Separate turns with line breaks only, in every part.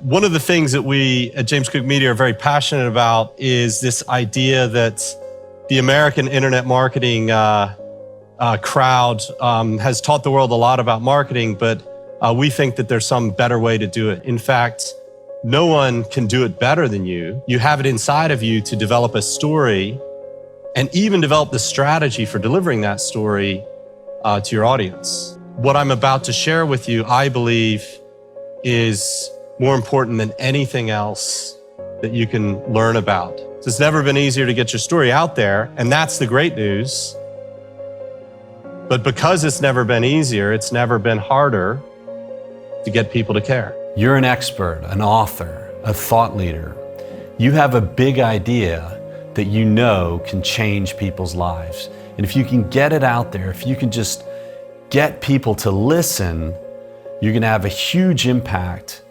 One of the things that we at James Cook Media are very passionate about is this idea that the American internet marketing crowd has taught the world a lot about marketing, but we think that there's some better way to do it. In fact, no one can do it better than you. You have it inside of you to develop a story and even develop the strategy for delivering that story to your audience. What I'm about to share with you, I believe, is more important than anything else that you can learn about. So it's never been easier to get your story out there, and that's the great news. But because it's never been easier, it's never been harder to get people to care.
You're an expert, an author, a thought leader. You have a big idea that you know can change people's lives. And if you can get it out there, if you can just get people to listen, you're gonna have a huge impact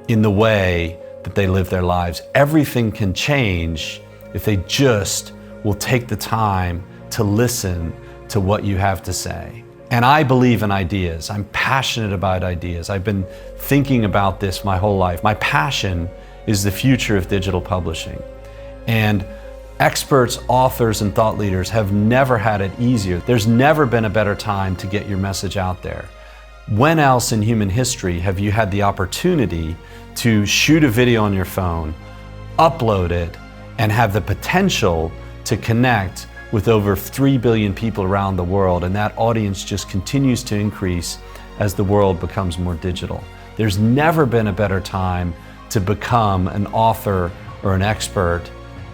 in the way that they live their lives. Everything can change if they just will take the time to listen to what you have to say. And I believe in ideas. I'm passionate about ideas. I've been thinking about this my whole life. My passion is the future of digital publishing. And experts, authors, and thought leaders have never had it easier. There's never been a better time to get your message out there. When else in human history have you had the opportunity to shoot a video on your phone, upload it, and have the potential to connect with over 3 billion people around the world, and that audience just continues to increase as the world becomes more digital. There's never been a better time to become an author or an expert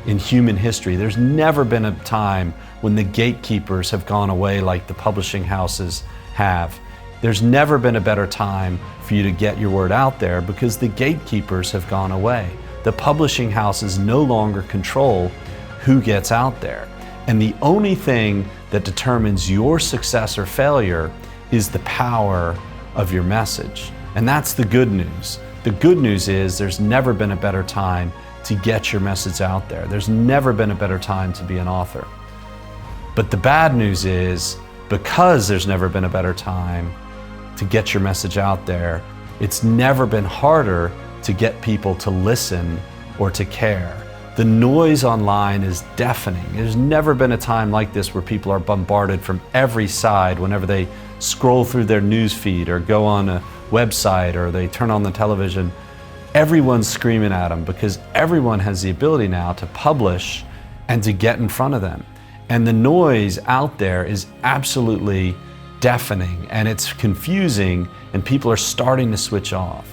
in human history. There's never been a time when the gatekeepers have gone away like the publishing houses have. There's never been a better time for you to get your word out there because the gatekeepers have gone away. The publishing houses no longer control who gets out there. And the only thing that determines your success or failure is the power of your message. And that's the good news. The good news is there's never been a better time to get your message out there. There's never been a better time to be an author. But the bad news is because there's never been a better time to get your message out there, it's never been harder to get people to listen or to care. The noise online is deafening. There's never been a time like this where people are bombarded from every side whenever they scroll through their news feed or go on a website or they turn on the television. Everyone's screaming at them because everyone has the ability now to publish and to get in front of them. And the noise out there is absolutely deafening and it's confusing and people are starting to switch off.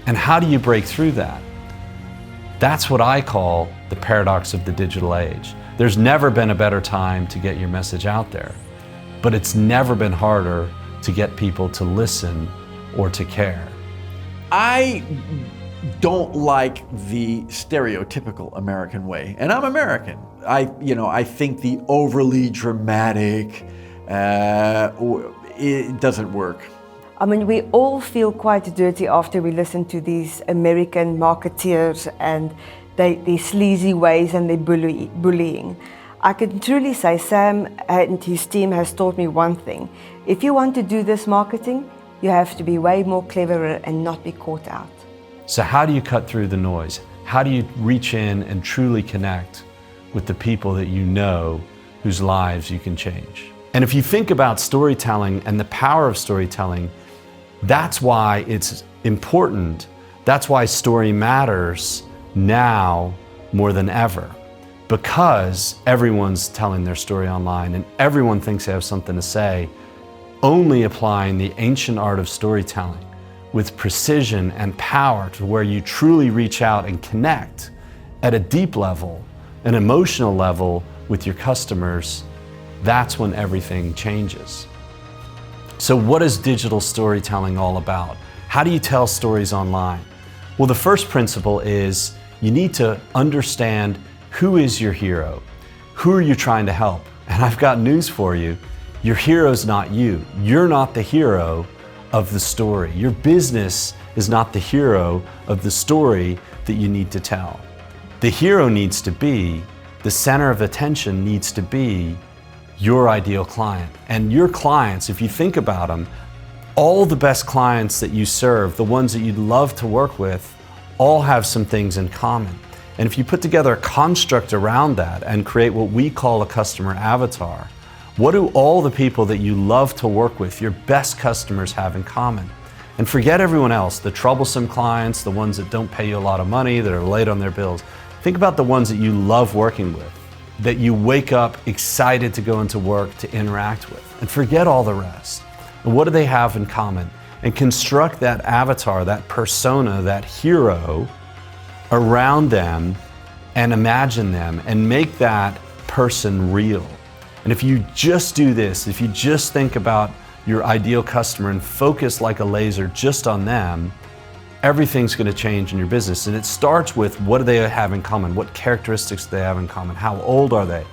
And how do you break through that? That's what I call the paradox of the digital age. There's never been a better time to get your message out there, but it's never been harder to get people to listen or to care.
I don't like the stereotypical American way, and I'm American. I think the overly dramatic, it doesn't work.
I mean, we all feel quite dirty after we listen to these American marketeers and their sleazy ways and their bullying. I can truly say Sam and his team has taught me one thing. If you want to do this marketing, you have to be way more cleverer and not be caught out.
So how do you cut through the noise? How do you reach in and truly connect with the people that you know whose lives you can change? And if you think about storytelling and the power of storytelling, that's why it's important. That's why story matters now more than ever. Because everyone's telling their story online and everyone thinks they have something to say, only applying the ancient art of storytelling with precision and power to where you truly reach out and connect at a deep level, an emotional level with your customers, that's when everything changes. So what is digital storytelling all about? How do you tell stories online? Well, the first principle is you need to understand who is your hero? Who are you trying to help? And I've got news for you. Your hero's not you. You're not the hero of the story. Your business is not the hero of the story that you need to tell. The hero needs to be, the center of attention needs to be your ideal client. And your clients, if you think about them, all the best clients that you serve, the ones that you'd love to work with, all have some things in common. And if you put together a construct around that and create what we call a customer avatar, what do all the people that you love to work with, your best customers, have in common? And forget everyone else, the troublesome clients, the ones that don't pay you a lot of money, that are late on their bills. Think about the ones that you love working with, that you wake up excited to go into work to interact with. And forget all the rest. And what do they have in common? And construct that avatar, that persona, that hero around them, and imagine them and make that person real. And if you just do this, if you just think about your ideal customer and focus like a laser just on them, everything's going to change in your business. And it starts with, what do they have in common? What characteristics do they have in common? How old are they?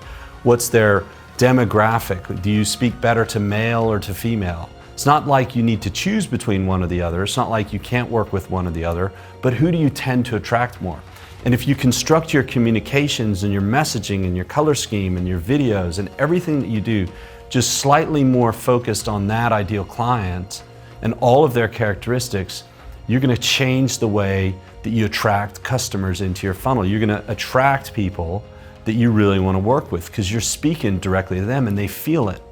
What's their demographic? Do you speak better to male or to female? It's not like you need to choose between one or the other. It's not like you can't work with one or the other, but who do you tend to attract more? And if you construct your communications and your messaging and your color scheme and your videos and everything that you do just slightly more focused on that ideal client and all of their characteristics, you're going to change the way that you attract customers into your funnel. You're going to attract people that you really want to work with because you're speaking directly to them and they feel it.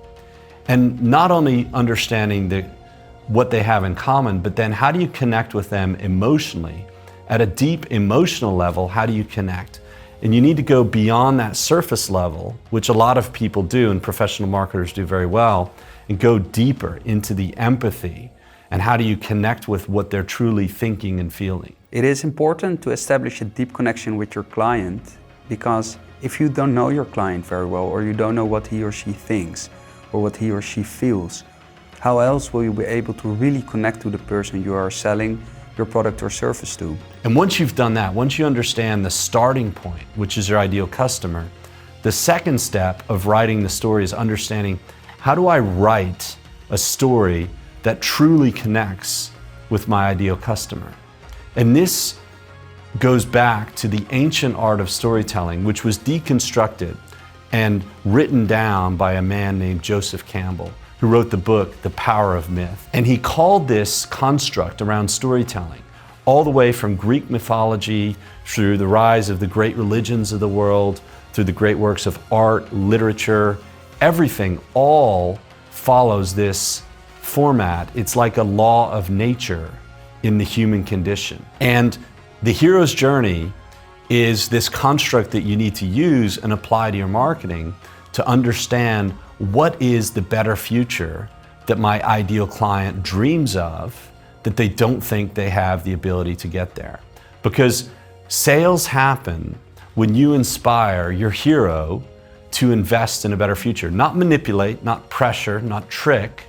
And not only understanding what they have in common, but then how do you connect with them emotionally? At a deep emotional level, how do you connect? And you need to go beyond that surface level, which a lot of people do and professional marketers do very well, and go deeper into the empathy. And how do you connect with what they're truly thinking and feeling?
It is important to establish a deep connection with your client, because if you don't know your client very well, or you don't know what he or she thinks, or what he or she feels, how else will you be able to really connect to the person you are selling your product or service to?
And once you've done that, once you understand the starting point, which is your ideal customer, the second step of writing the story is understanding, how do I write a story that truly connects with my ideal customer? And this goes back to the ancient art of storytelling, which was deconstructed and written down by a man named Joseph Campbell, who wrote the book, The Power of Myth. And he called this construct around storytelling, all the way from Greek mythology, through the rise of the great religions of the world, through the great works of art, literature, everything all follows this format. It's like a law of nature in the human condition. And the hero's journey is this construct that you need to use and apply to your marketing to understand what is the better future that my ideal client dreams of, that they don't think they have the ability to get there. Because sales happen when you inspire your hero to invest in a better future. Not manipulate, not pressure, not trick,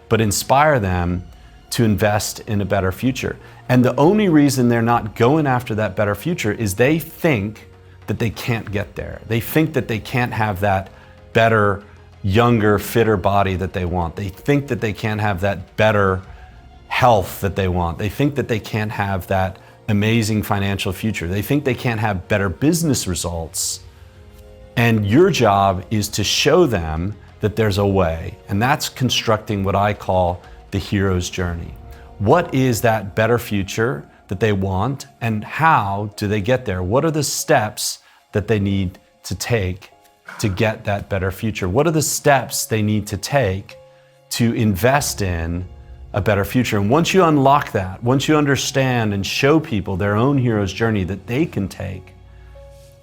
but inspire them to invest in a better future. And the only reason they're not going after that better future is they think that they can't get there. They think that they can't have that better, younger, fitter body that they want. They think that they can't have that better health that they want. They think that they can't have that amazing financial future. They think they can't have better business results. And your job is to show them that there's a way. And that's constructing what I call the hero's journey. What is that better future that they want, and how do they get there? What are the steps that they need to take to get that better future? What are the steps they need to take to invest in a better future? And once you unlock that, once you understand and show people their own hero's journey that they can take,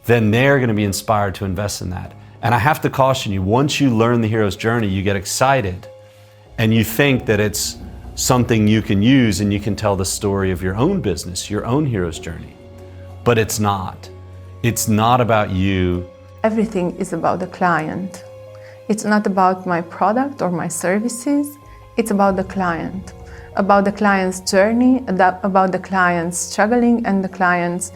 then they're going to be inspired to invest in that. And I have to caution you, once you learn the hero's journey, you get excited and you think that it's something you can use and you can tell the story of your own business, your own hero's journey. But it's not. It's not about you.
Everything is about the client. It's not about my product or my services. It's about the client's journey, about the client's struggling and the client's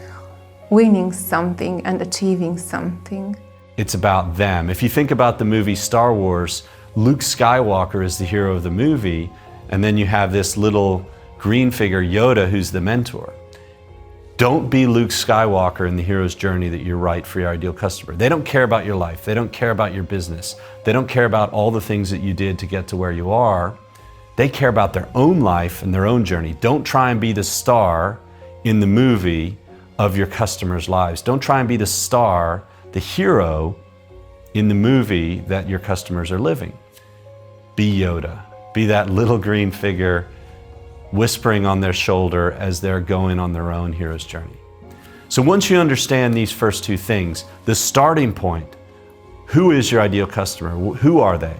winning something and achieving something.
It's about them. If you think about the movie Star Wars, Luke Skywalker is the hero of the movie, and then you have this little green figure, Yoda, who's the mentor. Don't be Luke Skywalker in the hero's journey that you write for your ideal customer. They don't care about your life. They don't care about your business. They don't care about all the things that you did to get to where you are. They care about their own life and their own journey. Don't try and be the star in the movie of your customers' lives. Don't try and be the star, the hero in the movie that your customers are living. Be Yoda. Be that little green figure whispering on their shoulder as they're going on their own hero's journey. So once you understand these first two things, the starting point, who is your ideal customer? Who are they?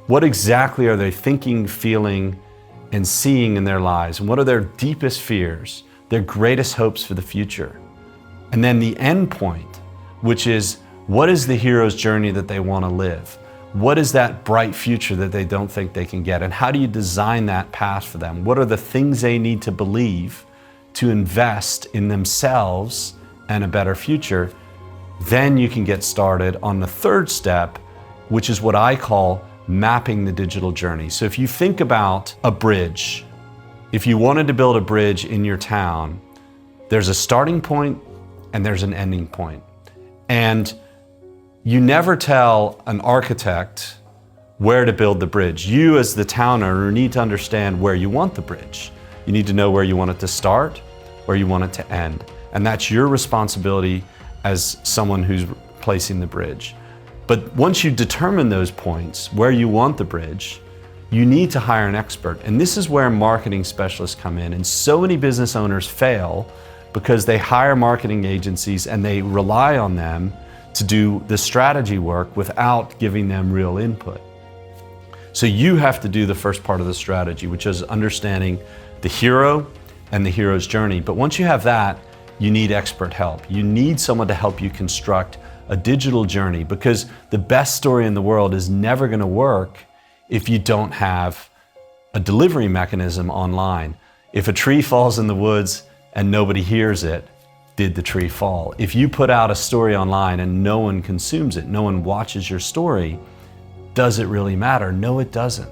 What exactly are they thinking, feeling, and seeing in their lives? And what are their deepest fears, their greatest hopes for the future? And then the end point, which is, what is the hero's journey that they want to live? What is that bright future that they don't think they can get? And how do you design that path for them? What are the things they need to believe to invest in themselves and a better future? Then you can get started on the third step, which is what I call mapping the digital journey. So if you think about a bridge, if you wanted to build a bridge in your town, there's a starting point and there's an ending point. And you never tell an architect where to build the bridge. You as the town owner need to understand where you want the bridge. You need to know where you want it to start, where you want it to end. And that's your responsibility as someone who's placing the bridge. But once you determine those points, where you want the bridge, you need to hire an expert. And this is where marketing specialists come in. And so many business owners fail because they hire marketing agencies and they rely on them to do the strategy work without giving them real input. So you have to do the first part of the strategy, which is understanding the hero and the hero's journey. But once you have that, you need expert help. You need someone to help you construct a digital journey, because the best story in the world is never going to work if you don't have a delivery mechanism online. If a tree falls in the woods and nobody hears it, did the tree fall? If you put out a story online and no one consumes it, no one watches your story, does it really matter? No, it doesn't.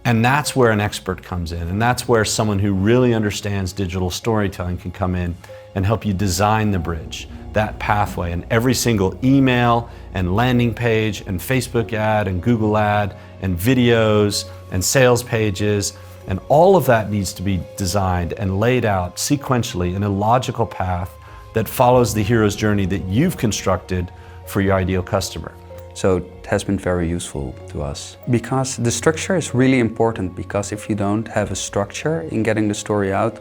And that's where an expert comes in. And that's where someone who really understands digital storytelling can come in and help you design the bridge, that pathway. And every single email and landing page and Facebook ad and Google ad and videos and sales pages, and all of that needs to be designed and laid out sequentially in a logical path that follows the hero's journey that you've constructed for your ideal customer.
So it has been very useful to us, because the structure is really important, because if you don't have a structure in getting the story out,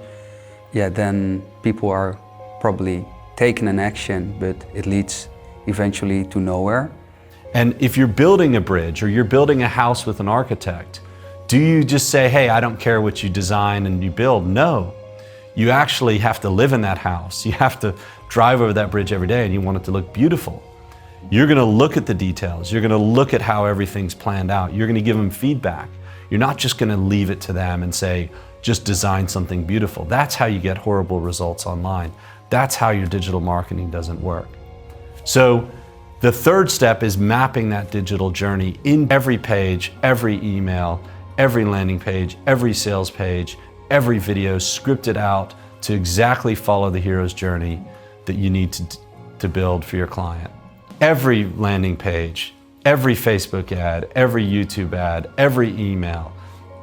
then people are probably taking an action, but it leads eventually to nowhere.
And if you're building a bridge or you're building a house with an architect, do you just say, hey, I don't care what you design and you build? No. You actually have to live in that house. You have to drive over that bridge every day and you want it to look beautiful. You're going to look at the details. You're going to look at how everything's planned out. You're going to give them feedback. You're not just going to leave it to them and say, just design something beautiful. That's how you get horrible results online. That's how your digital marketing doesn't work. So the third step is mapping that digital journey in every page, every email, every landing page, every sales page, every video, scripted out to exactly follow the hero's journey that you need to build for your client. Every landing page, every Facebook ad, every YouTube ad, every email,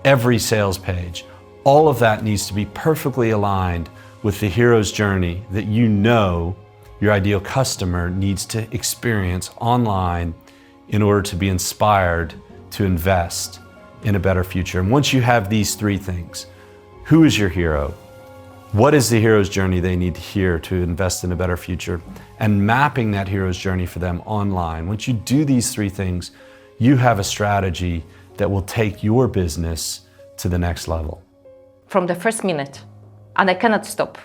every sales page, all of that needs to be perfectly aligned with the hero's journey that you know your ideal customer needs to experience online in order to be inspired to invest in a better future. And once you have these three things, who is your hero? What is the hero's journey they need to hear to invest in a better future? And mapping that hero's journey for them online. Once you do these three things, you have a strategy that will take your business to the next level.
From the first minute, and I cannot stop.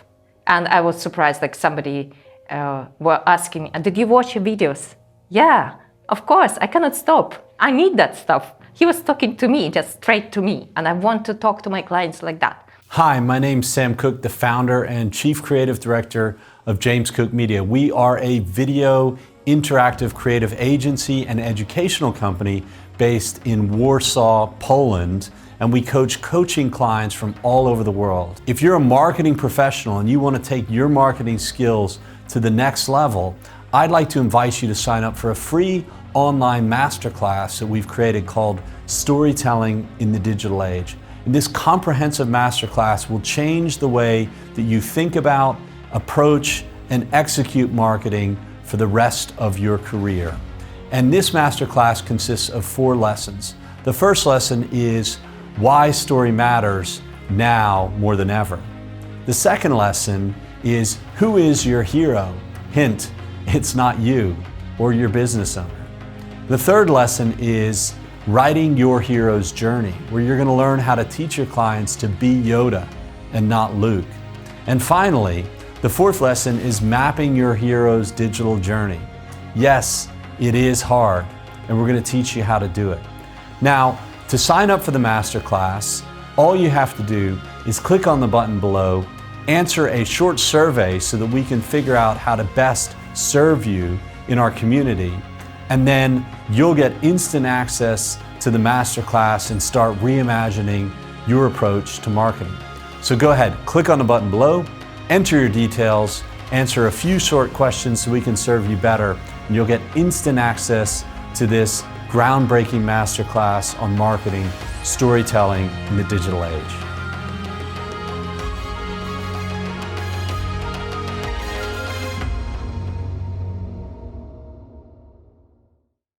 And I was surprised, like somebody were asking me, did you watch your videos? Yeah, of course, I cannot stop. I need that stuff. He was talking to me, just straight to me. And I want to talk to my clients like that.
Hi, my name's Sam Cook, the founder and Chief Creative Director of James Cook Media. We are a video interactive creative agency and educational company based in Warsaw, Poland, and we coaching clients from all over the world. If you're a marketing professional and you want to take your marketing skills to the next level, I'd like to invite you to sign up for a free online masterclass that we've created called Storytelling in the Digital Age. And this comprehensive masterclass will change the way that you think about, approach, and execute marketing for the rest of your career. And this masterclass consists of 4 lessons. The first lesson is why story matters now more than ever. The second lesson is who is your hero? Hint, it's not you or your business owner. The third lesson is writing your hero's journey, where you're going to learn how to teach your clients to be Yoda and not Luke. And finally, the fourth lesson is mapping your hero's digital journey. Yes, it is hard, and we're going to teach you how to do it. Now, to sign up for the masterclass, all you have to do is click on the button below, answer a short survey so that we can figure out how to best serve you in our community, and then you'll get instant access to the masterclass and start reimagining your approach to marketing. So go ahead, click on the button below, enter your details, answer a few short questions so we can serve you better, and you'll get instant access to this groundbreaking masterclass on marketing, storytelling in the digital age.